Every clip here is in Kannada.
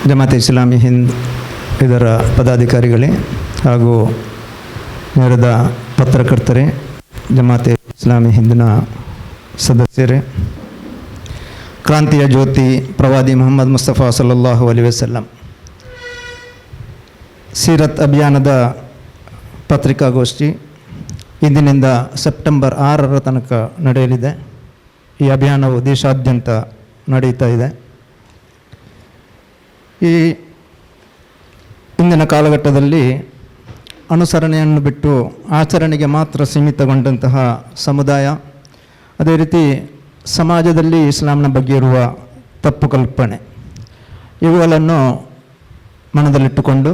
ಜಮಾತೆ ಇಸ್ಲಾಮಿ ಹಿಂದ್ ಇದರ ಪದಾಧಿಕಾರಿಗಳೇ ಹಾಗೂ ನೇರದ ಪತ್ರಕರ್ತರೇ, ಜಮಾತೆ ಇಸ್ಲಾಮಿ ಹಿಂದಿನ ಸದಸ್ಯರೇ, ಕ್ರಾಂತಿಯ ಜ್ಯೋತಿ ಪ್ರವಾದಿ ಮೊಹಮ್ಮದ್ ಮುಸ್ತಫಾ ಸಲ್ಲಲ್ಲಾಹು ಅಲೈಹಿ ವಸಲ್ಲಂ ಸೀರತ್ ಅಭಿಯಾನದ ಪತ್ರಿಕಾಗೋಷ್ಠಿ ಇಂದಿನಿಂದ ಸೆಪ್ಟೆಂಬರ್ 6ರ ತನಕ ನಡೆಯಲಿದೆ. ಈ ಅಭಿಯಾನವು ದೇಶಾದ್ಯಂತ ನಡೆಯುತ್ತಾ ಇದೆ. ಈ ಇಂದಿನ ಕಾಲಘಟ್ಟದಲ್ಲಿ ಅನುಸರಣೆಯನ್ನು ಬಿಟ್ಟು ಆಚರಣೆಗೆ ಮಾತ್ರ ಸೀಮಿತಗೊಂಡಂತಹ ಸಮುದಾಯ, ಅದೇ ರೀತಿ ಸಮಾಜದಲ್ಲಿ ಇಸ್ಲಾಂನ ಬಗ್ಗೆ ಇರುವ ತಪ್ಪು ಕಲ್ಪನೆ, ಇವುಗಳನ್ನು ಮನದಲ್ಲಿಟ್ಟುಕೊಂಡು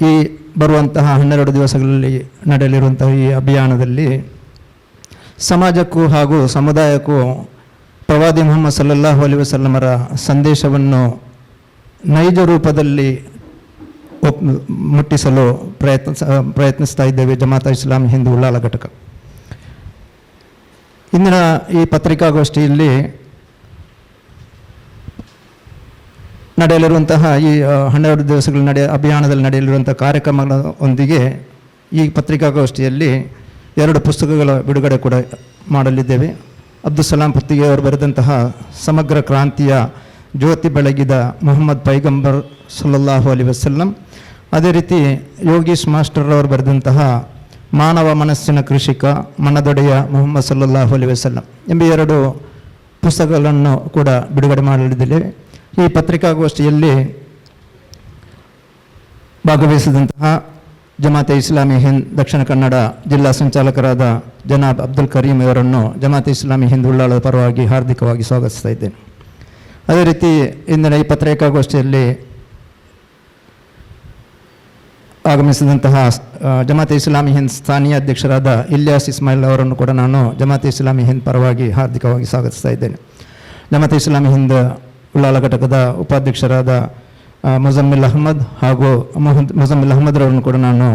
ಈ ಬರುವಂತಹ 12 ದಿವಸಗಳಲ್ಲಿ ನಡೆಯಲಿರುವಂತಹ ಈ ಅಭಿಯಾನದಲ್ಲಿ ಸಮಾಜಕ್ಕೂ ಹಾಗೂ ಸಮುದಾಯಕ್ಕೂ ಪ್ರವಾದಿ ಮೊಹಮ್ಮದ್ ಸಲ್ಲಲ್ಲಾಹು ಅಲೈಹಿ ವಸಲ್ಲಮರ ಸಂದೇಶವನ್ನು ನೈಜ ರೂಪದಲ್ಲಿ ಮುಟ್ಟಿಸಲು ಪ್ರಯತ್ನಿಸ್ತಾ ಇದ್ದೇವೆ. ಜಮಾತ ಇಸ್ಲಾಮಿ ಹಿಂದ್ ಉಳ್ಳಾಲ ಘಟಕ ಇಂದಿನ ಈ ಪತ್ರಿಕಾಗೋಷ್ಠಿಯಲ್ಲಿ ನಡೆಯಲಿರುವಂತಹ ಈ 12 ದಿವಸಗಳ ಅಭಿಯಾನದಲ್ಲಿ ನಡೆಯಲಿರುವಂಥ ಕಾರ್ಯಕ್ರಮಗಳೊಂದಿಗೆ ಈ ಪತ್ರಿಕಾಗೋಷ್ಠಿಯಲ್ಲಿ 2 ಪುಸ್ತಕಗಳ ಬಿಡುಗಡೆ ಕೂಡ ಮಾಡಲಿದ್ದೇವೆ. ಅಬ್ದುಲ್ ಸಲಾಂ ಪುತ್ತಿಗೆಯವರು ಬರೆದಂತಹ ಸಮಗ್ರ ಕ್ರಾಂತಿಯ ಜ್ಯೋತಿ ಬೆಳಗಿದ ಮೊಹಮ್ಮದ್ ಪೈಗಂಬರ್ ಸಲ್ಲಲ್ಲಾಹು ಅಲೈಹಿ ವಸಲ್ಲಂ, ಅದೇ ರೀತಿ ಯೋಗೀಶ್ ಮಾಸ್ಟರ್ ಅವರು ಬರೆದಂತಹ ಮಾನವ ಮನಸ್ಸಿನ ಕೃಷಿಕ ಮನದೊಡೆಯ ಮೊಹಮ್ಮದ್ ಸಲ್ಲಲ್ಲಾಹು ಅಲೈಹಿ ವಸಲ್ಲಂ ಎಂಬ 2 ಪುಸ್ತಕಗಳನ್ನು ಕೂಡ ಬಿಡುಗಡೆ ಮಾಡಲಿದ್ದೇವೆ. ಈ ಪತ್ರಿಕಾಗೋಷ್ಠಿಯಲ್ಲಿ ಭಾಗವಹಿಸಿದಂತಹ ಜಮಾತೆ ಇಸ್ಲಾಮಿ ಹಿಂದ್ ದಕ್ಷಿಣ ಕನ್ನಡ ಜಿಲ್ಲಾ ಸಂಚಾಲಕರಾದ ಜನಾಬ್ ಅಬ್ದುಲ್ ಕರೀಂ ಅವರನ್ನು ಜಮಾತೆ ಇಸ್ಲಾಮಿ ಹಿಂದ್ ಉಳ್ಳಾಳದ ಪರವಾಗಿ ಹಾರ್ದಿಕವಾಗಿ ಸ್ವಾಗತಿಸ್ತಾ ಇದ್ದೇನೆ. ಅದೇ ರೀತಿ ಇಂದಿನ ಈ ಪತ್ರಿಕಾಗೋಷ್ಠಿಯಲ್ಲಿ ಆಗಮಿಸಿದಂತಹ ಜಮಾತೆ ಇಸ್ಲಾಮಿ ಹಿಂದ್ ಸ್ಥಾನೀಯ ಅಧ್ಯಕ್ಷರಾದ ಇಲ್ಯಾಸ್ ಇಸ್ಮಾಯಿಲ್ ಅವರನ್ನು ಕೂಡ ನಾನು ಜಮಾತೆ ಇಸ್ಲಾಮಿ ಹಿಂದ್ ಪರವಾಗಿ ಹಾರ್ದಿಕವಾಗಿ ಸ್ವಾಗತಿಸ್ತಾ ಇದ್ದೇನೆ. ಜಮಾತೆ ಇಸ್ಲಾಮಿ ಹಿಂದ್ ಉಳ್ಳಾಲ ಘಟಕದ ಉಪಾಧ್ಯಕ್ಷರಾದ ಮುಜಮ್ಮಿಲ್ ಅಹಮದ್ ಹಾಗೂ ಮುಜಮ್ಮಿಲ್ ಅಹಮದ್ರವರನ್ನು ಕೂಡ ನಾನು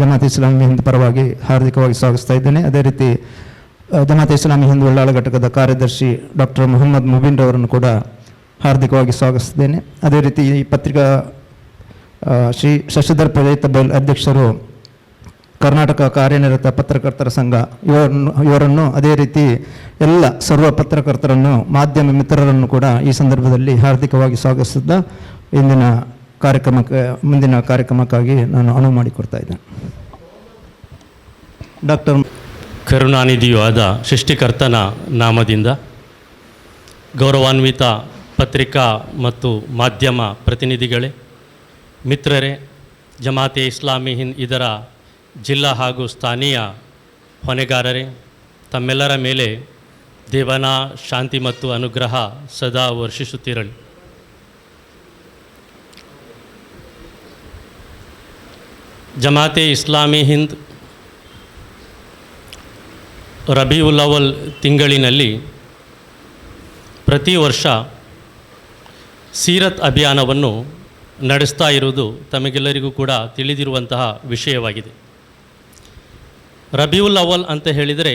ಜಮಾತೆ ಇಸ್ಲಾಮಿ ಹಿಂದ್ ಪರವಾಗಿ ಹಾರ್ದಿಕವಾಗಿ ಸ್ವಾಗತಿಸ್ತಾ ಇದ್ದೇನೆ. ಅದೇ ರೀತಿ ಜಮಾತೆ ಇಸ್ಲಾಮಿ ಹಿಂದ್ ಉಳ್ಳಾಲ ಘಟಕದ ಕಾರ್ಯದರ್ಶಿ ಡಾಕ್ಟರ್ ಮೊಹಮ್ಮದ್ ಮುಬಿನ್ ರವರನ್ನು ಕೂಡ ಹಾರ್ದಿಕವಾಗಿ ಸ್ವಾಗತಿಸಿದ್ದೇನೆ. ಅದೇ ರೀತಿ ಈ ಪತ್ರಿಕಾ ಶ್ರೀ ಶಶಿಧರ್ ಪದೈತಬೈಲ್ ಅಧ್ಯಕ್ಷರು ಕರ್ನಾಟಕ ಕಾರ್ಯನಿರತ ಪತ್ರಕರ್ತರ ಸಂಘ ಇವರನ್ನು ಅದೇ ರೀತಿ ಎಲ್ಲ ಸರ್ವ ಪತ್ರಕರ್ತರನ್ನು ಮಾಧ್ಯಮ ಮಿತ್ರರನ್ನು ಕೂಡ ಈ ಸಂದರ್ಭದಲ್ಲಿ ಹಾರ್ದಿಕವಾಗಿ ಸ್ವಾಗತಿಸಿದ್ದ ಇಂದಿನ ಮುಂದಿನ ಕಾರ್ಯಕ್ರಮಕ್ಕಾಗಿ ನಾನು ಅನುವು ಮಾಡಿಕೊಡ್ತಾ ಇದ್ದೇನೆ. ಡಾಕ್ಟರ್ ಕರುಣಾನಿಧಿಯೂ ಆದ ಸೃಷ್ಟಿಕರ್ತನ ನಾಮದಿಂದ ಗೌರವಾನ್ವಿತ ಪತ್ರಿಕಾ ಮತ್ತು ಮಾಧ್ಯಮ ಪ್ರತಿನಿಧಿಗಳೇ, ಮಿತ್ರರೇ, ಜಮಾತೆ ಇಸ್ಲಾಮಿ ಹಿಂದ್ ಇದರ ಜಿಲ್ಲಾ ಹಾಗೂ ಸ್ಥಾನೀಯ ಹೊಣೆಗಾರರೇ, ತಮ್ಮೆಲ್ಲರ ಮೇಲೆ ದೇವನ ಶಾಂತಿ ಮತ್ತು ಅನುಗ್ರಹ ಸದಾ ವರ್ಷಿಸುತ್ತಿರಲಿ. ಜಮಾತೆ ಇಸ್ಲಾಮಿ ಹಿಂದ್ ರಬಿಯುಲ್ ಅವಲ್ ತಿಂಗಳಿನಲ್ಲಿ ಪ್ರತಿ ವರ್ಷ ಸೀರತ್ ಅಭಿಯಾನವನ್ನು ನಡೆಸ್ತಾ ಇರುವುದು ತಮಗೆಲ್ಲರಿಗೂ ಕೂಡ ತಿಳಿದಿರುವಂತಹ ವಿಷಯವಾಗಿದೆ. ರಬಿಯುಲ್ ಅವಲ್ ಅಂತ ಹೇಳಿದರೆ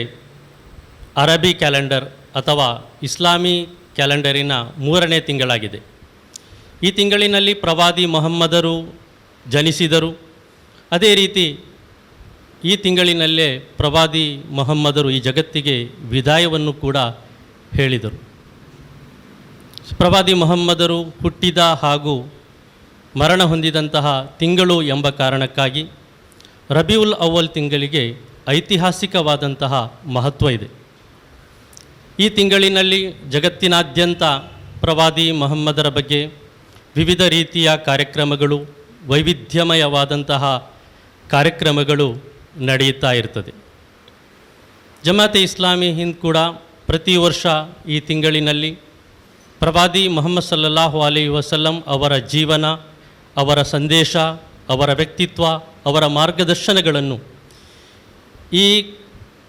ಅರಬಿ ಕ್ಯಾಲೆಂಡರ್ ಅಥವಾ ಇಸ್ಲಾಮಿ ಕ್ಯಾಲೆಂಡರಿನ 3ನೇ ತಿಂಗಳಾಗಿದೆ. ಈ ತಿಂಗಳಿನಲ್ಲಿ ಪ್ರವಾದಿ ಮೊಹಮ್ಮದರು ಜನಿಸಿದರು. ಅದೇ ರೀತಿ ಈ ತಿಂಗಳಿನಲ್ಲೇ ಪ್ರವಾದಿ ಮೊಹಮ್ಮದರು ಈ ಜಗತ್ತಿಗೆ ವಿದಾಯವನ್ನು ಕೂಡ ಹೇಳಿದರು. ಪ್ರವಾದಿ ಮೊಹಮ್ಮದರು ಹುಟ್ಟಿದ ಹಾಗೂ ಮರಣ ಹೊಂದಿದಂತಹ ತಿಂಗಳು ಎಂಬ ಕಾರಣಕ್ಕಾಗಿ ರಬಿಯುಲ್ ಅವ್ವಲ್ ತಿಂಗಳಿಗೆ ಐತಿಹಾಸಿಕವಾದಂತಹ ಮಹತ್ವ ಇದೆ. ಈ ತಿಂಗಳಿನಲ್ಲಿ ಜಗತ್ತಿನಾದ್ಯಂತ ಪ್ರವಾದಿ ಮೊಹಮ್ಮದರ ಬಗ್ಗೆ ವಿವಿಧ ರೀತಿಯ ಕಾರ್ಯಕ್ರಮಗಳು, ವೈವಿಧ್ಯಮಯವಾದಂತಹ ಕಾರ್ಯಕ್ರಮಗಳು ನಡೆಯುತ್ತಾ ಇರ್ತದೆ. ಜಮಾತೆ ಇಸ್ಲಾಮಿ ಹಿಂದ್ ಕೂಡ ಪ್ರತಿ ವರ್ಷ ಈ ತಿಂಗಳಿನಲ್ಲಿ ಪ್ರವಾದಿ ಮೊಹಮ್ಮದ್ ಸಲ್ಲಲ್ಲಾಹು ಅಲೈಹಿ ವಸಲ್ಲಂ ಅವರ ಜೀವನ, ಅವರ ಸಂದೇಶ, ಅವರ ವ್ಯಕ್ತಿತ್ವ, ಅವರ ಮಾರ್ಗದರ್ಶನಗಳನ್ನು ಈ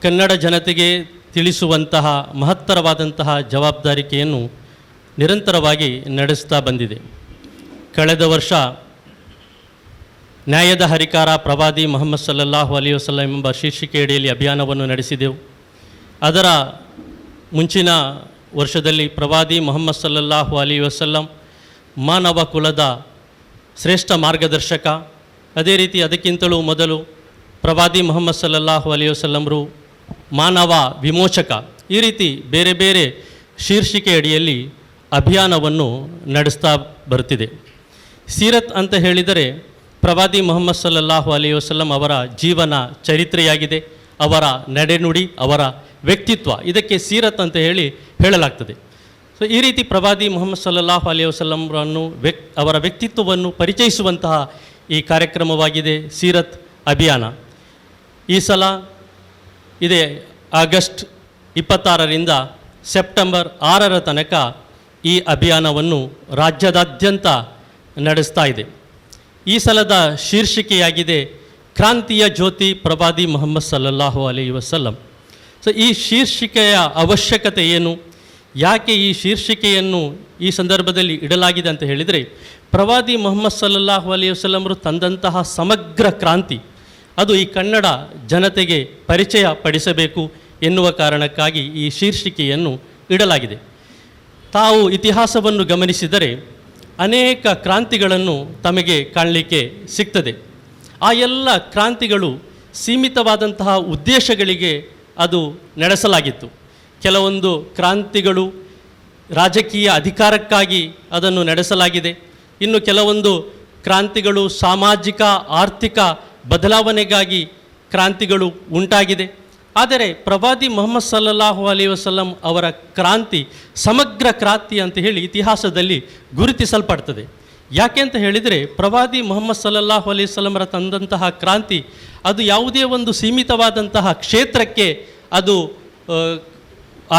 ಕನ್ನಡ ಜನತೆಗೆ ತಿಳಿಸುವಂತಹ ಮಹತ್ತರವಾದಂತಹ ಜವಾಬ್ದಾರಿಕೆಯನ್ನು ನಿರಂತರವಾಗಿ ನಡೆಸ್ತಾ ಬಂದಿದೆ. ಕಳೆದ ವರ್ಷ ನ್ಯಾಯದ ಹರಿಕಾರ ಪ್ರವಾದಿ ಮೊಹಮ್ಮದ್ ಸಲ್ಲಲ್ಲಾಹು ಅಲೈಹಿ ವಸಲ್ಲಂ ಎಂಬ ಶೀರ್ಷಿಕೆಯಡಿಯಲ್ಲಿ ಅಭಿಯಾನವನ್ನು ನಡೆಸಿದೆವು. ಅದರ ಮುಂಚಿನ ವರ್ಷದಲ್ಲಿ ಪ್ರವಾದಿ ಮೊಹಮ್ಮದ್ ಸಲ್ಲಲ್ಲಾಹು ಅಲೈಹಿ ವಸಲ್ಲಂ ಮಾನವ ಕುಲದ ಶ್ರೇಷ್ಠ ಮಾರ್ಗದರ್ಶಕ. ಅದೇ ರೀತಿ ಅದಕ್ಕಿಂತಲೂ ಮೊದಲು ಪ್ರವಾದಿ ಮುಹಮ್ಮದ್ ಸಲ್ಲಲ್ಲಾಹು ಅಲೈಹಿ ವಸಲ್ಲಂರು ಮಾನವ ವಿಮೋಚಕ. ಈ ರೀತಿ ಬೇರೆ ಬೇರೆ ಶೀರ್ಷಿಕೆ ಅಡಿಯಲ್ಲಿ ಅಭಿಯಾನವನ್ನು ನಡೆಸ್ತಾ ಬರ್ತಿದೆ. ಸೀರತ್ ಅಂತ ಹೇಳಿದರೆ ಪ್ರವಾದಿ ಮುಹಮ್ಮದ್ ಸಲ್ಲಲ್ಲಾಹು ಅಲೈಹಿ ವಸಲ್ಲಂ ಅವರ ಜೀವನ ಚರಿತ್ರೆಯಾಗಿದೆ, ಅವರ ನಡೆನುಡಿ, ಅವರ ವ್ಯಕ್ತಿತ್ವ, ಇದಕ್ಕೆ ಸೀರತ್ ಅಂತ ಹೇಳಲಾಗ್ತದೆ. ಸೊ ಈ ರೀತಿ ಪ್ರವಾದಿ ಮುಹಮ್ಮದ್ ಸಲ್ಲಲ್ಲಾಹು ಅಲೈಹಿ ವಸಲ್ಲಂರನ್ನು ಅವರ ವ್ಯಕ್ತಿತ್ವವನ್ನು ಪರಿಚಯಿಸುವಂತಹ ಈ ಕಾರ್ಯಕ್ರಮವಾಗಿದೆ ಸೀರತ್ ಅಭಿಯಾನ. ಈ ಸಲ ಇದೆ ಆಗಸ್ಟ್ 26ರಿಂದ ಸೆಪ್ಟೆಂಬರ್ 6ರ ತನಕ ಈ ಅಭಿಯಾನವನ್ನು ರಾಜ್ಯದಾದ್ಯಂತ ನಡೆಸ್ತಾ ಇದೆ. ಈ ಸಲದ ಶೀರ್ಷಿಕೆಯಾಗಿದೆ ಕ್ರಾಂತಿಯ ಜ್ಯೋತಿ ಪ್ರವಾದಿ ಮುಹಮ್ಮದ್ ಸಲ್ಲಲ್ಲಾಹು ಅಲೈಹಿ ವಸಲ್ಲಂ. ಸೊ ಈ ಶೀರ್ಷಿಕೆಯ ಅವಶ್ಯಕತೆ ಏನು, ಯಾಕೆ ಈ ಶೀರ್ಷಿಕೆಯನ್ನು ಈ ಸಂದರ್ಭದಲ್ಲಿ ಇಡಲಾಗಿದೆ ಅಂತ ಹೇಳಿದರೆ, ಪ್ರವಾದಿ ಮುಹಮ್ಮದ್ ಸಲ್ಲಲ್ಲಾಹು ಅಲೈಹಿ ವಸಲ್ಲಂರು ತಂದಂತಹ ಸಮಗ್ರ ಕ್ರಾಂತಿ ಅದು ಈ ಕನ್ನಡ ಜನತೆಗೆ ಪರಿಚಯ ಪಡಿಸಬೇಕು ಎನ್ನುವ ಕಾರಣಕ್ಕಾಗಿ ಈ ಶೀರ್ಷಿಕೆಯನ್ನು ಇಡಲಾಗಿದೆ. ತಾವು ಇತಿಹಾಸವನ್ನು ಗಮನಿಸಿದರೆ ಅನೇಕ ಕ್ರಾಂತಿಗಳನ್ನು ತಮಗೆ ಕಾಣಲಿಕ್ಕೆ ಸಿಗ್ತದೆ. ಆ ಎಲ್ಲ ಕ್ರಾಂತಿಗಳು ಸೀಮಿತವಾದಂತಹ ಉದ್ದೇಶಗಳಿಗೆ ಅದು ನಡೆಸಲಾಗಿತ್ತು. ಕೆಲವೊಂದು ಕ್ರಾಂತಿಗಳು ರಾಜಕೀಯ ಅಧಿಕಾರಕ್ಕಾಗಿ ಅದನ್ನು ನಡೆಸಲಾಗಿದೆ. ಇನ್ನು ಕೆಲವೊಂದು ಕ್ರಾಂತಿಗಳು ಸಾಮಾಜಿಕ ಆರ್ಥಿಕ ಬದಲಾವಣೆಗಾಗಿ ಕ್ರಾಂತಿಗಳು ಉಂಟಾಗಿದೆ. ಆದರೆ ಪ್ರವಾದಿ ಮುಹಮ್ಮದ್ ಸಲ್ಲಲ್ಲಾಹು ಅಲೈಹಿ ವಸಲ್ಲಂ ಅವರ ಕ್ರಾಂತಿ ಸಮಗ್ರ ಕ್ರಾಂತಿ ಅಂತ ಹೇಳಿ ಇತಿಹಾಸದಲ್ಲಿ ಗುರುತಿಸಲ್ಪಡ್ತದೆ. ಯಾಕೆ ಅಂತ ಹೇಳಿದರೆ, ಪ್ರವಾದಿ ಮುಹಮ್ಮದ್ ಸಲ್ಲಲ್ಲಾಹು ಅಲೈಹಿ ವಸಲ್ಲಂರ ತಂದಂತಹ ಕ್ರಾಂತಿ ಅದು ಯಾವುದೇ ಒಂದು ಸೀಮಿತವಾದಂತಹ ಕ್ಷೇತ್ರಕ್ಕೆ ಅದು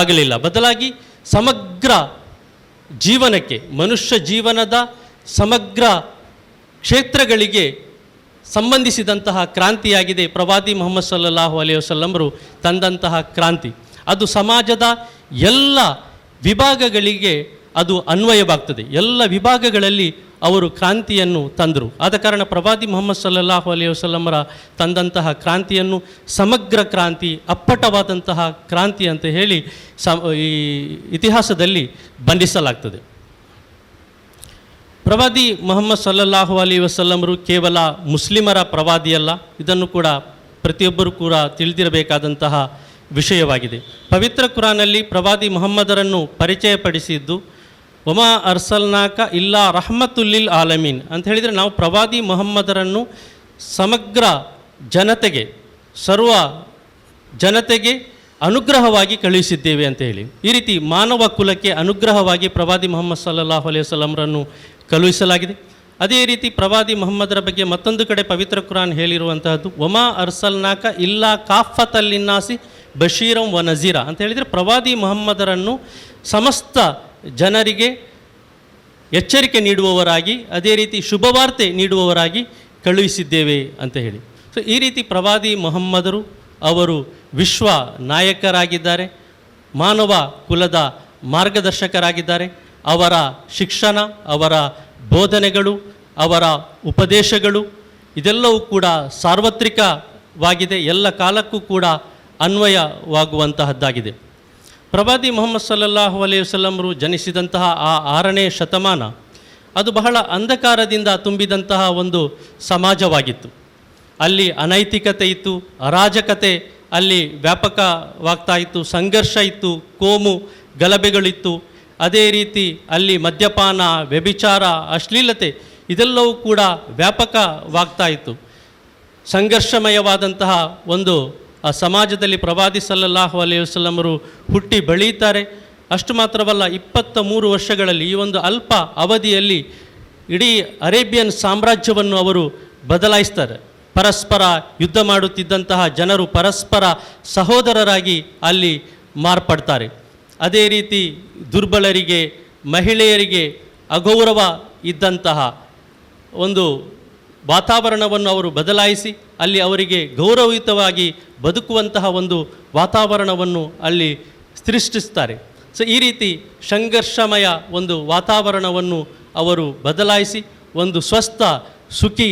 ಆಗಲಿಲ್ಲ, ಬದಲಾಗಿ ಸಮಗ್ರ ಜೀವನಕ್ಕೆ, ಮನುಷ್ಯ ಜೀವನದ ಸಮಗ್ರ ಕ್ಷೇತ್ರಗಳಿಗೆ ಸಂಬಂಧಿಸಿದಂತಹ ಕ್ರಾಂತಿಯಾಗಿದೆ ಪ್ರವಾದಿ ಮುಹಮ್ಮದ್ ಸಲ್ಲಲ್ಲಾಹು ಅಲೈಹಿ ವಸಲ್ಲಂರು ತಂದಂತಹ ಕ್ರಾಂತಿ. ಅದು ಸಮಾಜದ ಎಲ್ಲ ವಿಭಾಗಗಳಿಗೆ ಅದು ಅನ್ವಯವಾಗ್ತದೆ. ಎಲ್ಲ ವಿಭಾಗಗಳಲ್ಲಿ ಅವರು ಕ್ರಾಂತಿಯನ್ನು ತಂದರು. ಆದ ಕಾರಣ ಪ್ರವಾದಿ ಮುಹಮ್ಮದ್ ಸಲ್ಲಲ್ಲಾಹು ಅಲೈಹಿ ವಸಲ್ಲಂರ ತಂದಂತಹ ಕ್ರಾಂತಿಯನ್ನು ಸಮಗ್ರ ಕ್ರಾಂತಿ, ಅಪ್ಪಟವಾದಂತಹ ಕ್ರಾಂತಿ ಅಂತ ಹೇಳಿ ಈ ಇತಿಹಾಸದಲ್ಲಿ ಬಣ್ಣಿಸಲಾಗ್ತದೆ. ಪ್ರವಾದಿ ಮುಹಮ್ಮದ್ ಸಲ್ಲಲ್ಲಾಹು ಅಲೈಹಿ ವಸಲ್ಲಂರು ಕೇವಲ ಮುಸ್ಲಿಮರ ಪ್ರವಾದಿಯಲ್ಲ, ಇದನ್ನು ಕೂಡ ಪ್ರತಿಯೊಬ್ಬರೂ ಕೂಡ ತಿಳಿದಿರಬೇಕಾದಂತಹ ವಿಷಯವಾಗಿದೆ. ಪವಿತ್ರ ಕುರಾನಲ್ಲಿ ಪ್ರವಾದಿ ಮುಹಮ್ಮದರನ್ನು ಪರಿಚಯಪಡಿಸಿದ್ದು ಒಮಾ ಅರ್ಸಲ್ನಾಕ ಇಲ್ಲಾ ರಹಮತುಲ್ಲಿಲ್ ಆಲಮೀನ್ ಅಂತ ಹೇಳಿದರೆ, ನಾವು ಪ್ರವಾದಿ ಮುಹಮ್ಮದರನ್ನು ಸಮಗ್ರ ಜನತೆಗೆ, ಸರ್ವ ಜನತೆಗೆ ಅನುಗ್ರಹವಾಗಿ ಕಳುಹಿಸಿದ್ದೇವೆ ಅಂತ ಹೇಳಿ. ಈ ರೀತಿ ಮಾನವ ಕುಲಕ್ಕೆ ಅನುಗ್ರಹವಾಗಿ ಪ್ರವಾದಿ ಮುಹಮ್ಮದ್ ಸಲ್ಲಲ್ಲಾಹು ಅಲೈಹಿ ವಸಲ್ಲಂರನ್ನು ಕಳುಹಿಸಲಾಗಿದೆ. ಅದೇ ರೀತಿ ಪ್ರವಾದಿ ಮುಹಮ್ಮದರ ಬಗ್ಗೆ ಮತ್ತೊಂದು ಕಡೆ ಪವಿತ್ರ ಕುರಾನ್ ಹೇಳಿರುವಂತಹದ್ದು ಒಮಾ ಅರ್ಸಲ್ನಾಕ ಇಲ್ಲಾ ಕಾಫತಲ್ಲಿನ್ನಾಸಿ ಬಶೀರಂ ವ ನಜೀರ ಅಂತ ಹೇಳಿದರೆ, ಪ್ರವಾದಿ ಮುಹಮ್ಮದರನ್ನು ಸಮಸ್ತ ಜನರಿಗೆ ಎಚ್ಚರಿಕೆ ನೀಡುವವರಾಗಿ, ಅದೇ ರೀತಿ ಶುಭವಾರ್ತೆ ನೀಡುವವರಾಗಿ ಕಳುಹಿಸಿದ್ದೇವೆ ಅಂತ ಹೇಳಿ. ಸೊ ಈ ರೀತಿ ಪ್ರವಾದಿ ಮುಹಮ್ಮದರು ಅವರು ವಿಶ್ವ ನಾಯಕರಾಗಿದ್ದಾರೆ, ಮಾನವ ಕುಲದ ಮಾರ್ಗದರ್ಶಕರಾಗಿದ್ದಾರೆ. ಅವರ ಶಿಕ್ಷಣ, ಅವರ ಬೋಧನೆಗಳು, ಅವರ ಉಪದೇಶಗಳು ಇದೆಲ್ಲವೂ ಕೂಡ ಸಾರ್ವತ್ರಿಕವಾಗಿದೆ, ಎಲ್ಲ ಕಾಲಕ್ಕೂ ಕೂಡ ಅನ್ವಯವಾಗುವಂತಹದ್ದಾಗಿದೆ. ಪ್ರವಾದಿ ಮುಹಮ್ಮದ್ ಸಲ್ಲಲ್ಲಾಹು ಅಲೈಹಿ ವಸಲ್ಲಂರು ಜನಿಸಿದಂತಹ ಆ 6ನೇ ಶತಮಾನ ಅದು ಬಹಳ ಅಂಧಕಾರದಿಂದ ತುಂಬಿದಂತಹ ಒಂದು ಸಮಾಜವಾಗಿತ್ತು. ಅಲ್ಲಿ ಅನೈತಿಕತೆ ಇತ್ತು, ಅರಾಜಕತೆ ಅಲ್ಲಿ ವ್ಯಾಪಕವಾಗ್ತಾ ಇತ್ತು, ಸಂಘರ್ಷ ಇತ್ತು, ಕೋಮು ಗಲಭೆಗಳಿತ್ತು. ಅದೇ ರೀತಿ ಅಲ್ಲಿ ಮದ್ಯಪಾನ, ವ್ಯಭಿಚಾರ, ಅಶ್ಲೀಲತೆ ಇದೆಲ್ಲವೂ ಕೂಡ ವ್ಯಾಪಕವಾಗ್ತಾ ಇತ್ತು. ಸಂಘರ್ಷಮಯವಾದಂತಹ ಒಂದು ಆ ಸಮಾಜದಲ್ಲಿ ಪ್ರವಾದಿ ಸಲ್ಲಲ್ಲಾಹು ಅಲೈಹಿ ವಸಲ್ಲಂರು ಹುಟ್ಟಿ ಬೆಳೀತಾರೆ. ಅಷ್ಟು ಮಾತ್ರವಲ್ಲ, 23 ವರ್ಷಗಳಲ್ಲಿ, ಈ ಒಂದು ಅಲ್ಪ ಅವಧಿಯಲ್ಲಿ ಇಡೀ ಅರೇಬಿಯನ್ ಸಾಮ್ರಾಜ್ಯವನ್ನು ಅವರು ಬದಲಾಯಿಸ್ತಾರೆ. ಪರಸ್ಪರ ಯುದ್ಧ ಮಾಡುತ್ತಿದ್ದಂತಹ ಜನರು ಪರಸ್ಪರ ಸಹೋದರರಾಗಿ ಅಲ್ಲಿ ಮಾರ್ಪಡ್ತಾರೆ. ಅದೇ ರೀತಿ ದುರ್ಬಲರಿಗೆ, ಮಹಿಳೆಯರಿಗೆ ಅಗೌರವ ಇದ್ದಂತಹ ಒಂದು ವಾತಾವರಣವನ್ನು ಅವರು ಬದಲಾಯಿಸಿ ಅಲ್ಲಿ ಅವರಿಗೆ ಗೌರವಯುತವಾಗಿ ಬದುಕುವಂತಹ ಒಂದು ವಾತಾವರಣವನ್ನು ಅಲ್ಲಿ ಸೃಷ್ಟಿಸ್ತಾರೆ. ಸೊ ಈ ರೀತಿ ಸಂಘರ್ಷಮಯ ಒಂದು ವಾತಾವರಣವನ್ನು ಅವರು ಬದಲಾಯಿಸಿ ಒಂದು ಸ್ವಸ್ಥ, ಸುಖಿ,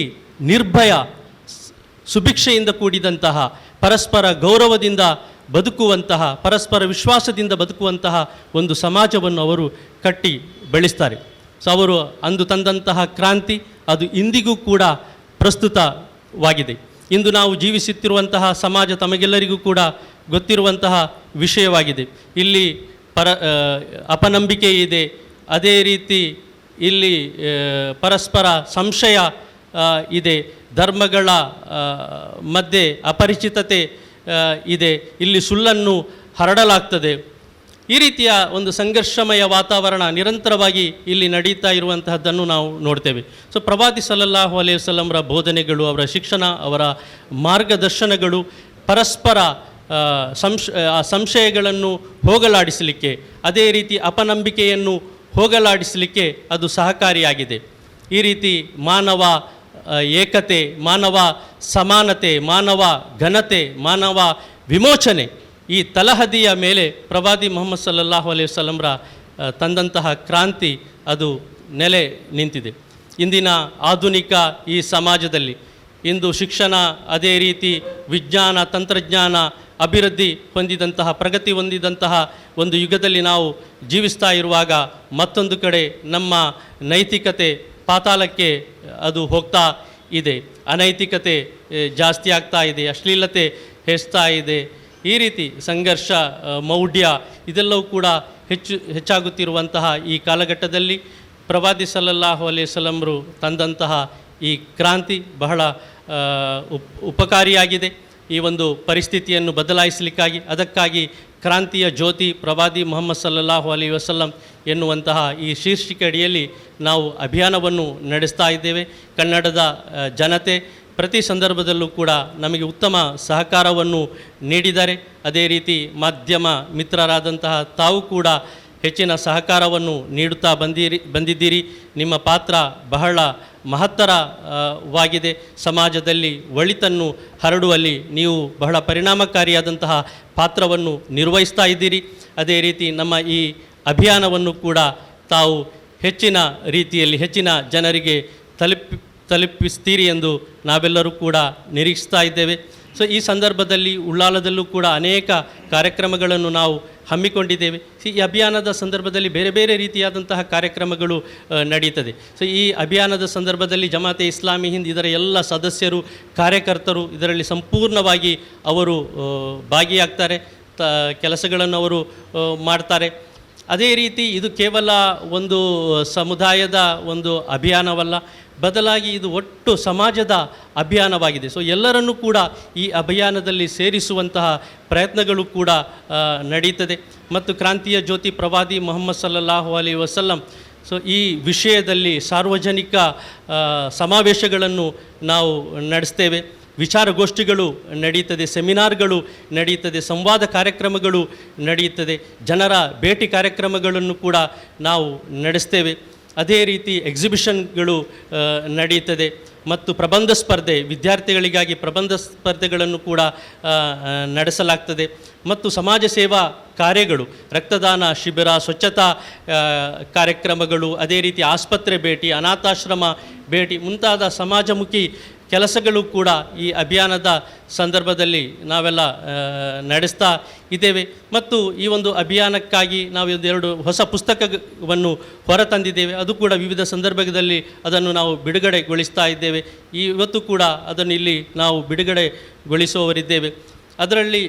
ನಿರ್ಭಯ, ಸುಭಿಕ್ಷೆಯಿಂದ ಕೂಡಿದಂತಹ, ಪರಸ್ಪರ ಗೌರವದಿಂದ ಬದುಕುವಂತಹ, ಪರಸ್ಪರ ವಿಶ್ವಾಸದಿಂದ ಬದುಕುವಂತಹ ಒಂದು ಸಮಾಜವನ್ನು ಅವರು ಕಟ್ಟಿ ಬೆಳೆಸ್ತಾರೆ. ಸೊ ಅವರು ಅಂದು ತಂದಂತಹ ಕ್ರಾಂತಿ ಅದು ಇಂದಿಗೂ ಕೂಡ ಪ್ರಸ್ತುತವಾಗಿದೆ. ಇಂದು ನಾವು ಜೀವಿಸುತ್ತಿರುವಂತಹ ಸಮಾಜ ತಮಗೆಲ್ಲರಿಗೂ ಕೂಡ ಗೊತ್ತಿರುವಂತಹ ವಿಷಯವಾಗಿದೆ. ಇಲ್ಲಿ ಅಪನಂಬಿಕೆ ಇದೆ, ಅದೇ ರೀತಿ ಇಲ್ಲಿ ಪರಸ್ಪರ ಸಂಶಯ ಇದೆ, ಧರ್ಮಗಳ ಮಧ್ಯೆ ಅಪರಿಚಿತತೆ ಇದೆ, ಇಲ್ಲಿ ಸುಳ್ಳನ್ನು ಹರಡಲಾಗ್ತದೆ. ಈ ರೀತಿಯ ಒಂದು ಸಂಘರ್ಷಮಯ ವಾತಾವರಣ ನಿರಂತರವಾಗಿ ಇಲ್ಲಿ ನಡೀತಾ ಇರುವಂತಹದ್ದನ್ನು ನಾವು ನೋಡ್ತೇವೆ. ಸೊ ಪ್ರವಾದಿ ಸಲ್ಲಲ್ಲಾಹು ಅಲೈಹಿ ವಸಲ್ಲಂರ ಬೋಧನೆಗಳು, ಅವರ ಶಿಕ್ಷಣ, ಅವರ ಮಾರ್ಗದರ್ಶನಗಳು ಪರಸ್ಪರ ಸಂಶಯಗಳನ್ನು ಹೋಗಲಾಡಿಸಲಿಕ್ಕೆ, ಅದೇ ರೀತಿ ಅಪನಂಬಿಕೆಯನ್ನು ಹೋಗಲಾಡಿಸಲಿಕ್ಕೆ ಅದು ಸಹಕಾರಿಯಾಗಿದೆ. ಈ ರೀತಿ ಮಾನವ ಏಕತೆ, ಮಾನವ ಸಮಾನತೆ, ಮಾನವ ಘನತೆ, ಮಾನವ ವಿಮೋಚನೆ, ಈ ತಲಹದಿಯ ಮೇಲೆ ಪ್ರವಾದಿ ಮುಹಮ್ಮದ್ ಸಲ್ಲಲ್ಲಾಹು ಅಲೈಹಿ ವಸಲ್ಲಂರ ತಂದಂತಹ ಕ್ರಾಂತಿ ಅದು ನೆಲೆ ನಿಂತಿದೆ. ಇಂದಿನ ಆಧುನಿಕ ಈ ಸಮಾಜದಲ್ಲಿ ಇಂದು ಶಿಕ್ಷಣ, ಅದೇ ರೀತಿ ವಿಜ್ಞಾನ, ತಂತ್ರಜ್ಞಾನ ಅಭಿವೃದ್ಧಿ ಹೊಂದಿದಂತಹ, ಪ್ರಗತಿ ಹೊಂದಿದಂತಹ ಒಂದು ಯುಗದಲ್ಲಿ ನಾವು ಜೀವಿಸ್ತಾ ಇರುವಾಗ ಮತ್ತೊಂದು ಕಡೆ ನಮ್ಮ ನೈತಿಕತೆ ಪಾತಾಳಕ್ಕೆ ಅದು ಹೋಗ್ತಾ ಇದೆ. ಅನೈತಿಕತೆ ಜಾಸ್ತಿ ಆಗ್ತಾ ಇದೆ, ಅಶ್ಲೀಲತೆ ಹೆಚ್ಚುತ್ತಾ ಇದೆ. ಈ ರೀತಿ ಸಂಘರ್ಷ, ಮೌಢ್ಯ ಇದೆಲ್ಲವೂ ಕೂಡ ಹೆಚ್ಚಾಗುತ್ತಿರುವಂತಹ ಈ ಕಾಲಘಟ್ಟದಲ್ಲಿ ಪ್ರವಾದಿ ಸಲ್ಲಲ್ಲಾಹು ಅಲೈಹಿ ವಸಲ್ಲಂರು ತಂದಂತಹ ಈ ಕ್ರಾಂತಿ ಬಹಳ ಉಪಕಾರಿಯಾಗಿದೆ. ಈ ಒಂದು ಪರಿಸ್ಥಿತಿಯನ್ನು ಬದಲಾಯಿಸಲಿಕ್ಕಾಗಿ, ಅದಕ್ಕಾಗಿ ಕ್ರಾಂತಿಯ ಜ್ಯೋತಿ ಪ್ರವಾದಿ ಮುಹಮ್ಮದ್ ಸಲ್ಲಲ್ಲಾಹು ಅಲೈಹಿ ವಸಲ್ಲಂ ಎನ್ನುವಂತಹ ಈ ಶೀರ್ಷಿಕೆ ಅಡಿಯಲ್ಲಿ ನಾವು ಅಭಿಯಾನವನ್ನು ನಡೆಸ್ತಾ ಇದ್ದೇವೆ. ಕನ್ನಡದ ಜನತೆ ಪ್ರತಿ ಸಂದರ್ಭದಲ್ಲೂ ಕೂಡ ನಮಗೆ ಉತ್ತಮ ಸಹಕಾರವನ್ನು ನೀಡಿದ್ದಾರೆ. ಅದೇ ರೀತಿ ಮಾಧ್ಯಮ ಮಿತ್ರರಾದಂತಹ ತಾವು ಕೂಡ ಹೆಚ್ಚಿನ ಸಹಕಾರವನ್ನು ನೀಡುತ್ತಾ ಬಂದಿದ್ದೀರಿ. ನಿಮ್ಮ ಪಾತ್ರ ಬಹಳ ಮಹತ್ತರವಾಗಿದೆ. ಸಮಾಜದಲ್ಲಿ ಒಳಿತನ್ನು ಹರಡುವಲ್ಲಿ ನೀವು ಬಹಳ ಪರಿಣಾಮಕಾರಿಯಾದಂತಹ ಪಾತ್ರವನ್ನು ನಿರ್ವಹಿಸ್ತಾ ಇದ್ದೀರಿ. ಅದೇ ರೀತಿ ನಮ್ಮ ಈ ಅಭಿಯಾನವನ್ನು ಕೂಡ ತಾವು ಹೆಚ್ಚಿನ ರೀತಿಯಲ್ಲಿ ಹೆಚ್ಚಿನ ಜನರಿಗೆ ತಲುಪಿಸ್ತೀರಿ ಎಂದು ನಾವೆಲ್ಲರೂ ಕೂಡ ನಿರೀಕ್ಷಿಸ್ತಾ ಇದ್ದೇವೆ. ಸೊ ಈ ಸಂದರ್ಭದಲ್ಲಿ ಉಳ್ಳಾಲದಲ್ಲೂ ಕೂಡ ಅನೇಕ ಕಾರ್ಯಕ್ರಮಗಳನ್ನು ನಾವು ಹಮ್ಮಿಕೊಂಡಿದ್ದೇವೆ. ಈ ಅಭಿಯಾನದ ಸಂದರ್ಭದಲ್ಲಿ ಬೇರೆ ಬೇರೆ ರೀತಿಯಾದಂತಹ ಕಾರ್ಯಕ್ರಮಗಳು ನಡೀತದೆ. ಸೊ ಈ ಅಭಿಯಾನದ ಸಂದರ್ಭದಲ್ಲಿ ಜಮಾತೆ ಇಸ್ಲಾಮಿ ಹಿಂದ್ ಇದರ ಎಲ್ಲ ಸದಸ್ಯರು, ಕಾರ್ಯಕರ್ತರು ಇದರಲ್ಲಿ ಸಂಪೂರ್ಣವಾಗಿ ಅವರು ಭಾಗಿಯಾಗ್ತಾರೆ, ಕೆಲಸಗಳನ್ನು ಅವರು ಮಾಡ್ತಾರೆ. ಅದೇ ರೀತಿ ಇದು ಕೇವಲ ಒಂದು ಸಮುದಾಯದ ಒಂದು ಅಭಿಯಾನವಲ್ಲ, ಬದಲಾಗಿ ಇದು ಒಟ್ಟು ಸಮಾಜದ ಅಭಿಯಾನವಾಗಿದೆ. ಸೊ ಎಲ್ಲರನ್ನೂ ಕೂಡ ಈ ಅಭಿಯಾನದಲ್ಲಿ ಸೇರಿಸುವಂತಹ ಪ್ರಯತ್ನಗಳು ಕೂಡ ನಡೀತದೆ. ಮತ್ತು ಕ್ರಾಂತಿಯ ಜ್ಯೋತಿ ಪ್ರವಾದಿ ಮುಹಮ್ಮದ್ ಸಲ್ಲಲ್ಲಾಹು ಅಲೈಹಿ ವಸಲ್ಲಂ ಸೊ ಈ ವಿಷಯದಲ್ಲಿ ಸಾರ್ವಜನಿಕ ಸಮಾವೇಶಗಳನ್ನು ನಾವು ನಡೆಸ್ತೇವೆ. ವಿಚಾರಗೋಷ್ಠಿಗಳು ನಡೀತದೆ, ಸೆಮಿನಾರ್ಗಳು ನಡೀತದೆ, ಸಂವಾದ ಕಾರ್ಯಕ್ರಮಗಳು ನಡೆಯುತ್ತದೆ, ಜನರ ಭೇಟಿ ಕಾರ್ಯಕ್ರಮಗಳನ್ನು ಕೂಡ ನಾವು ನಡೆಸ್ತೇವೆ. ಅದೇ ರೀತಿ ಎಕ್ಸಿಬಿಷನ್ಗಳು ನಡೀತದೆ ಮತ್ತು ಪ್ರಬಂಧ ಸ್ಪರ್ಧೆ, ವಿದ್ಯಾರ್ಥಿಗಳಿಗಾಗಿ ಪ್ರಬಂಧ ಸ್ಪರ್ಧೆಗಳನ್ನು ಕೂಡ ನಡೆಸಲಾಗ್ತದೆ. ಮತ್ತು ಸಮಾಜ ಸೇವಾ ಕಾರ್ಯಗಳು, ರಕ್ತದಾನ ಶಿಬಿರ, ಸ್ವಚ್ಛತಾ ಕಾರ್ಯಕ್ರಮಗಳು, ಅದೇ ರೀತಿ ಆಸ್ಪತ್ರೆ ಭೇಟಿ, ಅನಾಥಾಶ್ರಮ ಭೇಟಿ ಮುಂತಾದ ಸಮಾಜಮುಖಿ ಕೆಲಸಗಳು ಕೂಡ ಈ ಅಭಿಯಾನದ ಸಂದರ್ಭದಲ್ಲಿ ನಾವೆಲ್ಲ ನಡೆಸ್ತಾ ಇದ್ದೇವೆ. ಮತ್ತು ಈ ಒಂದು ಅಭಿಯಾನಕ್ಕಾಗಿ ನಾವು ಎರಡು ಹೊಸ ಪುಸ್ತಕವನ್ನು ಹೊರತಂದಿದ್ದೇವೆ. ಅದು ಕೂಡ ವಿವಿಧ ಸಂದರ್ಭದಲ್ಲಿ ಅದನ್ನು ನಾವು ಬಿಡುಗಡೆಗೊಳಿಸ್ತಾ ಇದ್ದೇವೆ. ಇವತ್ತು ಕೂಡ ಅದನ್ನು ಇಲ್ಲಿ ನಾವು ಬಿಡುಗಡೆಗೊಳಿಸುವವರಿದ್ದೇವೆ. ಅದರಲ್ಲಿ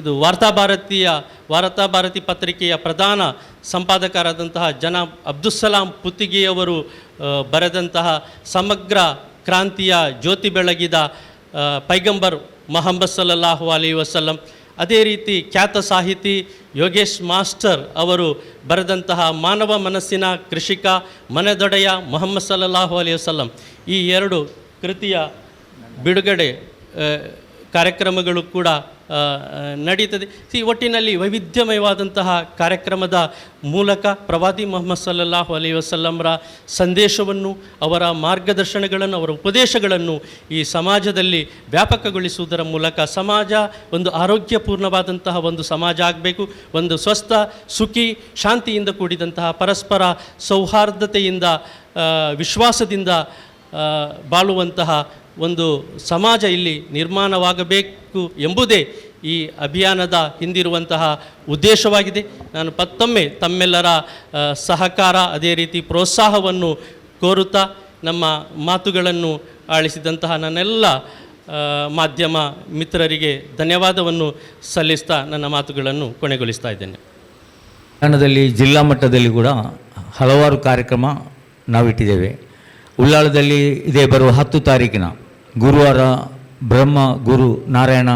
ಇದು ವಾರ್ತಾಭಾರತಿ ಪತ್ರಿಕೆಯ ಪ್ರಧಾನ ಸಂಪಾದಕರಾದಂತಹ ಜನಾಬ್ ಅಬ್ದುಸ್ಸಲಾಂ ಪುತ್ತಿಗೆಯವರು ಬರೆದಂತಹ ಸಮಗ್ರ ಕ್ರಾಂತಿಯ ಜ್ಯೋತಿ ಬೆಳಗಿದ ಪೈಗಂಬರ್ ಮೊಹಮ್ಮದ್ ಸಲ್ಲಲ್ಲಾಹು ಅಲೈಹಿ ವಸಲ್ಲಂ, ಅದೇ ರೀತಿ ಖ್ಯಾತ ಸಾಹಿತಿ ಯೋಗೇಶ್ ಮಾಸ್ಟರ್ ಅವರು ಬರೆದಂತಹ ಮಾನವ ಮನಸ್ಸಿನ ಕೃಷಿಕ ಮನೆದೊಡೆಯ ಮೊಹಮ್ಮದ್ ಸಲ್ಲಲ್ಲಾಹು ಅಲೈಹಿ ವಸಲ್ಲಂ, ಈ ಎರಡು ಕೃತಿಯ ಬಿಡುಗಡೆ ಕಾರ್ಯಕ್ರಮಗಳು ಕೂಡ ನಡೀತದೆ. ಒಟ್ಟಿನಲ್ಲಿ ವೈವಿಧ್ಯಮಯವಾದಂತಹ ಕಾರ್ಯಕ್ರಮದ ಮೂಲಕ ಪ್ರವಾದಿ ಮುಹಮ್ಮದ್ ಸಲ್ಲಲ್ಲಾಹು ಅಲೈಹಿ ವಸಲ್ಲಂರ ಸಂದೇಶವನ್ನು, ಅವರ ಮಾರ್ಗದರ್ಶನಗಳನ್ನು, ಅವರ ಉಪದೇಶಗಳನ್ನು ಈ ಸಮಾಜದಲ್ಲಿ ವ್ಯಾಪಕಗೊಳಿಸುವುದರ ಮೂಲಕ ಸಮಾಜ ಒಂದು ಆರೋಗ್ಯಪೂರ್ಣವಾದಂತಹ ಒಂದು ಸಮಾಜ ಆಗಬೇಕು. ಒಂದು ಸ್ವಸ್ಥ, ಸುಖಿ, ಶಾಂತಿಯಿಂದ ಕೂಡಿದಂತಹ, ಪರಸ್ಪರ ಸೌಹಾರ್ದತೆಯಿಂದ, ವಿಶ್ವಾಸದಿಂದ ಬಾಳುವಂತಹ ಒಂದು ಸಮಾಜ ಇಲ್ಲಿ ನಿರ್ಮಾಣವಾಗಬೇಕು ಎಂಬುದೇ ಈ ಅಭಿಯಾನದ ಹಿಂದಿರುವಂತಹ ಉದ್ದೇಶವಾಗಿದೆ. ನಾನು ಮತ್ತೊಮ್ಮೆ ತಮ್ಮೆಲ್ಲರ ಸಹಕಾರ ಅದೇ ರೀತಿ ಪ್ರೋತ್ಸಾಹವನ್ನು ಕೋರುತ್ತಾ ನಮ್ಮ ಮಾತುಗಳನ್ನು ಆಲಿಸಿದಂತಹ ನನ್ನೆಲ್ಲ ಮಾಧ್ಯಮ ಮಿತ್ರರಿಗೆ ಧನ್ಯವಾದವನ್ನು ಸಲ್ಲಿಸ್ತಾ ನನ್ನ ಮಾತುಗಳನ್ನು ಕೊನೆಗೊಳಿಸ್ತಾ ಇದ್ದೇನೆ. ಕನ್ನಡದಲ್ಲಿ ಜಿಲ್ಲಾ ಮಟ್ಟದಲ್ಲಿ ಕೂಡ ಹಲವಾರು ಕಾರ್ಯಕ್ರಮ ನಾವಿಟ್ಟಿದ್ದೇವೆ. ಉಳ್ಳಾಳದಲ್ಲಿ ಇದೇ ಬರುವ 10 ತಾರೀಕಿನ ಗುರುವಾರ ಬ್ರಹ್ಮ ಗುರು ನಾರಾಯಣ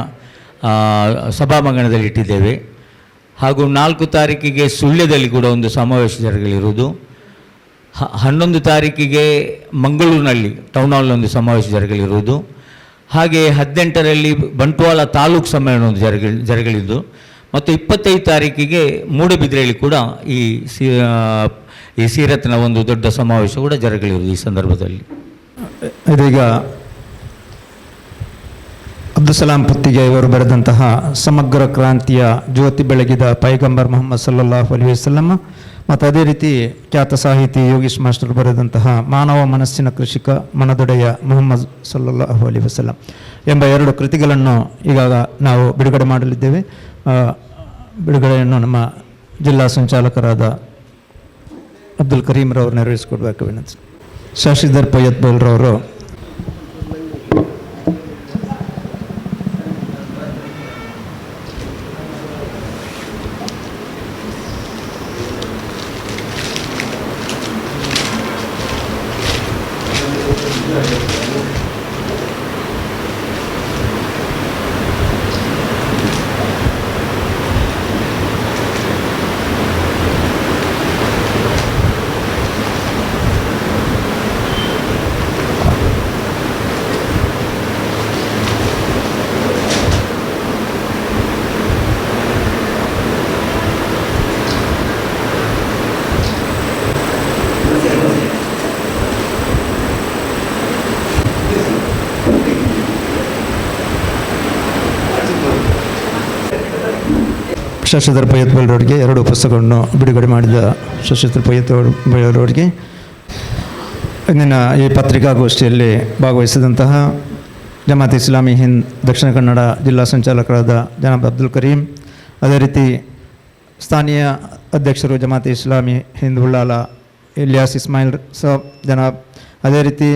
ಸಭಾಮಂಗಣದಲ್ಲಿ ಇಟ್ಟಿದ್ದೇವೆ. ಹಾಗೂ 4 ತಾರೀಕಿಗೆ ಸುಳ್ಯದಲ್ಲಿ ಕೂಡ ಒಂದು ಸಮಾವೇಶ ಜರುಗಲಿರುವುದು. 11 ತಾರೀಕಿಗೆ ಮಂಗಳೂರಿನಲ್ಲಿ ಟೌನ್ ಹಾಲ್ ಒಂದು ಸಮಾವೇಶ ಜರುಗಲಿರುವುದು. ಹಾಗೆ 18ರಲ್ಲಿ ಬಂಟ್ವಾಳ ತಾಲೂಕು ಸಮ್ಮೇಳನ ಒಂದು ಜರುಗಲಿದ್ದು ಮತ್ತು 25 ತಾರೀಕಿಗೆ ಮೂಡಬಿದ್ರೆಯಲ್ಲಿ ಕೂಡ ಈ ಸೀರತ್ನ ಒಂದು ದೊಡ್ಡ ಸಮಾವೇಶ ಕೂಡ ಜರುಗಲಿರುವುದು. ಈ ಸಂದರ್ಭದಲ್ಲಿ ಇದೀಗ ಅಬ್ದುಸಲಾಂ ಪುತ್ತಿಗೆ ಇವರು ಬರೆದಂತಹ ಸಮಗ್ರ ಕ್ರಾಂತಿಯ ಜ್ಯೋತಿ ಬೆಳಗಿದ ಪೈಗಂಬರ್ ಮೊಹಮ್ಮದ್ ಸಲ್ಲಲ್ಲಾಹು ಅಲೈಹಿ ವಸಲ್ಲಂ ಮತ್ತು ಅದೇ ರೀತಿ ಖ್ಯಾತ ಸಾಹಿತಿ ಯೋಗೀಶ್ ಮಾಸ್ಟರ್ ಬರೆದಂತಹ ಮಾನವ ಮನಸ್ಸಿನ ಕೃಷಿಕ ಮನದೊಡೆಯ ಮೊಹಮ್ಮದ್ ಸಲ್ಲಲ್ಲಾಹು ಅಲೈಹಿ ವಸಲ್ಲಂ ಎಂಬ 2 ಕೃತಿಗಳನ್ನು ಈಗಾಗ ನಾವು ಬಿಡುಗಡೆ ಮಾಡಲಿದ್ದೇವೆ. ಬಿಡುಗಡೆಯನ್ನು ನಮ್ಮ ಜಿಲ್ಲಾ ಸಂಚಾಲಕರಾದ ಅಬ್ದುಲ್ ಕರೀಮ್ರವರು ನೆರವೇರಿಸಿಕೊಡ್ಬೇಕು ವಿನಂತಿ. ಶಶಿಧರ್ ಪೊಯ್ಯತ್ಬೋಲ್ರವರು ಶಶಿಧರ್ ಪೊಯ್ಯತ್ಬೋಲ್ರವರಿಗೆ 2 ಪುಸ್ತಕಗಳನ್ನು ಬಿಡುಗಡೆ ಮಾಡಿದ ಶಶಿಧರ್ ಪೊಯ್ಯತ್ಬೋಲ್ರವರಿಗೆ ಇಂದಿನ ಈ ಪತ್ರಿಕಾಗೋಷ್ಠಿಯಲ್ಲಿ ಭಾಗವಹಿಸಿದಂತಹ ಜಮಾತ್ ಇಸ್ಲಾಮಿ ಹಿಂದ್ ದಕ್ಷಿಣ ಕನ್ನಡ ಜಿಲ್ಲಾ ಸಂಚಾಲಕರಾದ ಜನಾಬ್ ಅಬ್ದುಲ್ ಕರೀಂ, ಅದೇ ರೀತಿ ಸ್ಥಾನೀಯ ಅಧ್ಯಕ್ಷರು ಜಮಾತ್ ಇಸ್ಲಾಮಿ ಹಿಂದ್ ಉಳ್ಳಾಲ ಇಲಿಯಾಸ್ ಇಸ್ಮಾಯಿಲ್ ಸಾಬ್ ಜನಾಬ್, ಅದೇ ರೀತಿ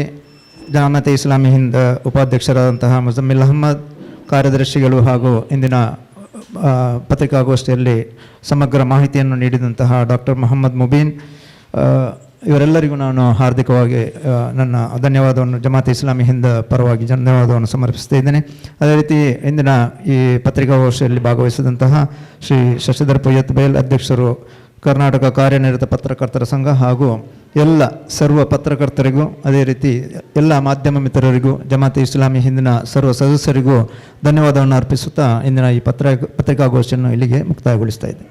ಜಮಾತ್ ಇಸ್ಲಾಮಿ ಹಿಂದ್ ಉಪಾಧ್ಯಕ್ಷರಾದಂತಹ ಮುಜಮ್ಮಿಲ್ ಅಹಮ್ಮದ್, ಕಾರ್ಯದರ್ಶಿಗಳು ಹಾಗೂ ಇಂದಿನ ಪತ್ರಿಕಾಗೋಷ್ಠಿಯಲ್ಲಿ ಸಮಗ್ರ ಮಾಹಿತಿಯನ್ನು ನೀಡಿದಂತಹ ಡಾಕ್ಟರ್ ಮೊಹಮ್ಮದ್ ಮುಬೀನ್, ಇವರೆಲ್ಲರಿಗೂ ನಾನು ಹಾರ್ದಿಕವಾಗಿ ನನ್ನ ಧನ್ಯವಾದವನ್ನು ಜಮಾತ್ ಇಸ್ಲಾಮಿ ಹಿಂದ್ ಪರವಾಗಿ ಧನ್ಯವಾದವನ್ನು ಸಮರ್ಪಿಸ್ತಾ ಇದ್ದೇನೆ. ಅದೇ ರೀತಿ ಇಂದಿನ ಈ ಪತ್ರಿಕಾಗೋಷ್ಠಿಯಲ್ಲಿ ಭಾಗವಹಿಸಿದಂತಹ ಶ್ರೀ ಶಶಿಧರ್ ಪೊಯ್ಯತ್ಬೇಲ್ ಅಧ್ಯಕ್ಷರು, ಕರ್ನಾಟಕ ಕಾರ್ಯನಿರತ ಪತ್ರಕರ್ತರ ಸಂಘ ಹಾಗೂ ಎಲ್ಲ ಸರ್ವ ಪತ್ರಕರ್ತರಿಗೂ, ಅದೇ ರೀತಿ ಎಲ್ಲ ಮಾಧ್ಯಮ ಮಿತ್ರರಿಗೂ, ಜಮಾತ್ ಇಸ್ಲಾಮಿ ಹಿಂದಿನ ಸರ್ವ ಸದಸ್ಯರಿಗೂ ಧನ್ಯವಾದವನ್ನು ಅರ್ಪಿಸುತ್ತಾ ಇಂದಿನ ಈ ಪತ್ರಿಕಾಗೋಷ್ಠಿಯನ್ನು ಇಲ್ಲಿಗೆ ಮುಕ್ತಾಯಗೊಳಿಸ್ತಾ ಇದ್ದೇನೆ.